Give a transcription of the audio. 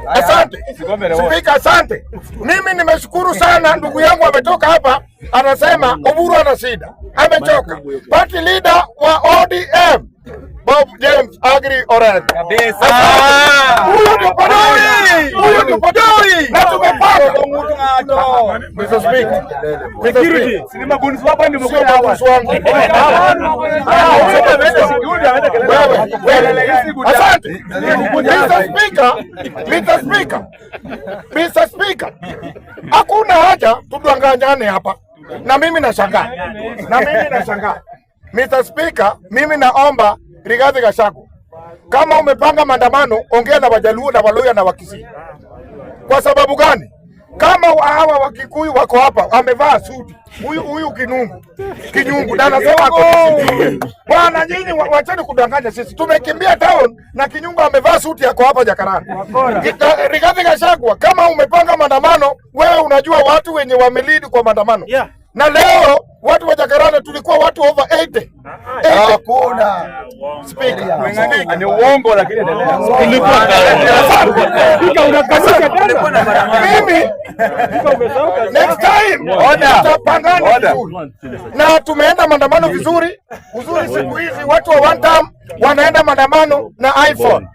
Asante. Spika, asante. Mimi nimeshukuru sana, ndugu yangu ametoka hapa anasema Oburu ana shida. Amechoka. Party leader wa ODM Bob James Agri Orange. Kabisa. Huyo ndio padoi. Huyo ndio padoi. Na tumepata. Mr. Speaker. Security. Sinema bonus hapa ndio mko hawa. Asante. Mr. Speaker. Hakuna haja tudanganyane hapa. Na mimi nashangaa. Mr. Speaker, mimi naomba Rigathi Gachagua, kama umepanga maandamano, ongea na Wajaluo na Waluhya na Wakisii. Kwa sababu gani? Kama hawa Wakikuyu wako hapa, amevaa suti. Huyu Kinyungu na anasema ako bwana, nyinyi wacheni kudanganya sisi. Tumekimbia town na Kinyungu amevaa suti yako hapa Jakaranda. Rigathi Gachagua, kama umepanga maandamano, wewe unajua watu wenye wamelead kwa maandamano. Na leo watu wa Jakaranda tulikuwa watu over 80. Hakuna speaker. Ni uongo lakini endelea. Mimi next time tutapangana vizuri. Na tumeenda maandamano vizuri. Siku hizi watu wa one time wanaenda maandamano na iPhone.